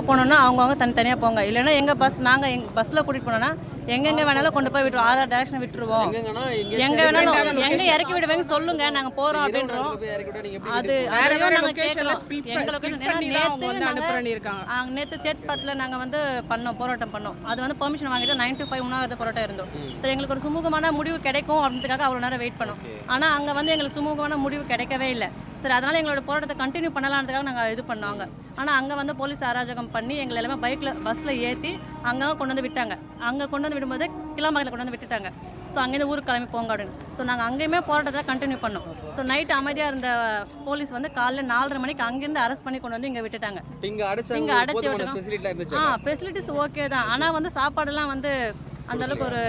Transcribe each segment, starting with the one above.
போனோம்னா அவங்கவுங்க தனித்தனியாக போங்க, இல்லைன்னா எங்கள் பஸ் நாங்கள் எங்கள் பஸ்ஸில் கூட்டிகிட்டு போனோன்னா எங்கெங்கே வேணாலும் கொண்டு போய் விட்டுருவோம், ஆதார் டேரக்ஷன் விட்டுருவோம். எங்கே வேணாலும் எங்கே இறக்கி விடுவேங்க சொல்லுங்க, நாங்கள் போகிறோம் அப்படின்றோம். அது அதையும் நாங்கள் கேட்கலாம். எங்கள் லொக்கேஷன் நேற்று சேத்பட்டில் நாங்கள் வந்து போராட்டம் பண்ணோம். அது வந்து பெர்மிஷன் வாங்கிட்டு 9 to 5 உணாவது போராட்டம் இருந்தோம். சரி, எங்களுக்கு ஒரு சுமூகமான முடிவு கிடைக்கும் அப்படின்றதுக்காக அவ்வளோ நேரம் வெயிட் பண்ணோம். ஆனால் அங்கே வந்து எங்களுக்கு சுமூகமான முடிவு கிடைக்கவே இல்லை. சரி, அதனால் எங்களோட போராட்டத்தை கண்டினியூ பண்ணலான்றதுக்காக நாங்கள் இது பண்ணாங்க. ஆனால் அங்கே வந்து போலீஸ் அராஜகம் பண்ணி எங்களை எல்லாமே பஸ்ஸில் ஏற்றி அங்கே கொண்டு வந்து விட்டாங்க. அங்கே கொண்டு வந்து விடும்போது கிளாம்பாக்கத்தில் கொண்டு வந்து விட்டுட்டாங்க. ஸோ அங்கேருந்து ஊருக்கு கிளம்பி போங்க அப்படின்னு. ஸோ நாங்கள் அங்கேயுமே போராட்டத்தை கண்டினியூ பண்ணோம். ஸோ நைட்டு அமைதியாக இருந்த போலீஸ் வந்து காலைல 4:30 மணிக்கு அங்கேருந்து அரெஸ்ட் பண்ணி கொண்டு வந்து இங்கே விட்டுட்டாங்க. இங்கே அடைச்சி விட்டோம். ஃபெசிலிட்டிஸ் ஓகே தான். ஆனால் வந்து சாப்பாடெல்லாம் வந்து அந்தளவுக்கு ஒரு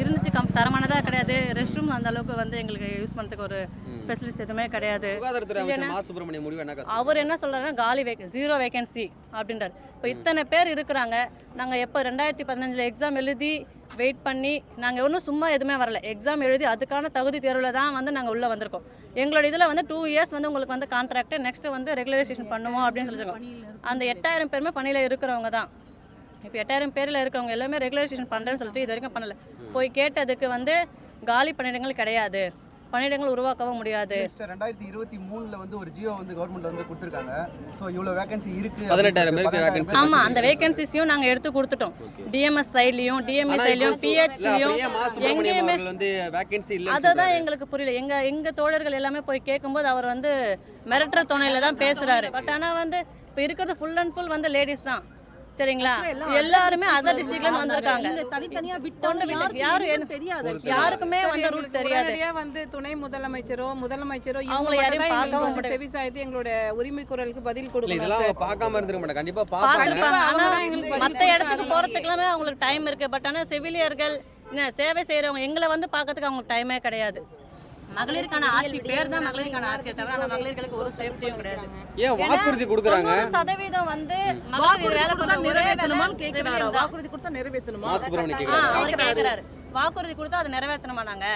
இருந்துச்சு, தரமானதாக கிடையாது. ரெஸ்ட் ரூம் அந்த அளவுக்கு வந்து எங்களுக்கு யூஸ் பண்ணுறதுக்கு ஒரு ஃபெசிலிட்டிஸ் எதுவுமே கிடையாது. அவர் என்ன சொல்கிறாருன்னா ஜீரோ வேகன்சி அப்படின்றார். இப்போ இத்தனை பேர் இருக்கிறாங்க. நாங்கள் எப்போ 2015 எக்ஸாம் எழுதி வெயிட் பண்ணி நாங்கள் ஒன்றும் சும்மா எதுவுமே வரல. எக்ஸாம் எழுதி அதுக்கான தகுதி தேர்வில் தான் வந்து நாங்கள் உள்ளே வந்திருக்கோம். எங்களோட இதில் வந்து 2 years வந்து உங்களுக்கு வந்து கான்ட்ராக்ட், நெக்ஸ்ட்டு வந்து ரெகுலரைசேஷன் பண்ணுவோம் அப்படின்னு சொல்லியிருக்கோம். அந்த 8000 பேருமே பணியில் இருக்கிறவங்க தான். இப்போ 8000 பேரில் இருக்கிறவங்க எல்லாமே ரெகுலரைசேஷன் பண்ணுறேன்னு சொல்லிட்டு இது வரைக்கும் பண்ணலை. போய் கேட்டதுக்கு வந்து காலி பணியிடங்கள் கிடையாது, பணியிடங்கள் உருவாக்கவும் முடியாது. 2023 வந்து ஒரு ஜியோ வந்து கவர்மெண்ட் வந்து கொடுத்துருக்காங்க. ஸோ இவ்வளோ வேகன்சி இருக்கு. 18,000 ஆமாம், அந்த வேகன்சிஸையும் நாங்கள் எடுத்து கொடுத்துட்டோம். டிஎம்எஸ் சைட்லையும் டிஎம்இ சைட்லையும் பிஹெச்லையும் எங்கேயுமே அதை தான் எங்களுக்கு புரியல. எங்கள் தோழர்கள் எல்லாமே போய் கேட்கும்போது அவர் வந்து மிரட்டுற துணையில தான் பேசுகிறாரு. பட் ஆனால் வந்து இப்போ இருக்கிறது ஃபுல் அண்ட் ஃபுல் வந்து லேடிஸ் தான். சரிங்களா, எல்லாருமே அதர் டிஸ்ட்ரிக்ட்ல இருந்து வந்திருக்காங்க. யாருக்குமே வந்து ரூட் தெரியாது. வந்து துணை முதலமைச்சரோ அவங்கள யாரையும் பார்க்கவும் செவி சாய்த்து எங்களோட உரிமை குரலுக்கு பதில் கொடுக்கணும். இதெல்லாம் பார்க்காம இருந்திருக்க மாட்டாங்க, கண்டிப்பா பார்த்திருப்பாங்க. ஆனா மற்ற இடத்துக்கு போறதுக்குலாமே அவங்களுக்கு டைம் இருக்கு. பட் ஆனா செவிலியர்கள் சேவை செய்யறவங்க எங்களை வந்து பார்க்கறதுக்கு அவங்களுக்கு டைமே கிடையாது. மகளிருக்கான ஆட்சி பேர் தான் மகளிருக்கான ஆட்சியை தவிர அந்த மகளிர்களுக்கு ஒரு சேஃப்டியும் கிடையாது. ஏன் வாக்குறுதி கொடுக்குறாங்க? 90% வந்து மகளிர் வேலை பண்ற ஒரே வேலை வாக்குறுதி கொடுத்தா நிறைவேற்றணுமா? அவர் கேட்கிறாரு. வாக்குறுதி கொடுத்தா அதை நிறைவேற்றணுமா? நாங்க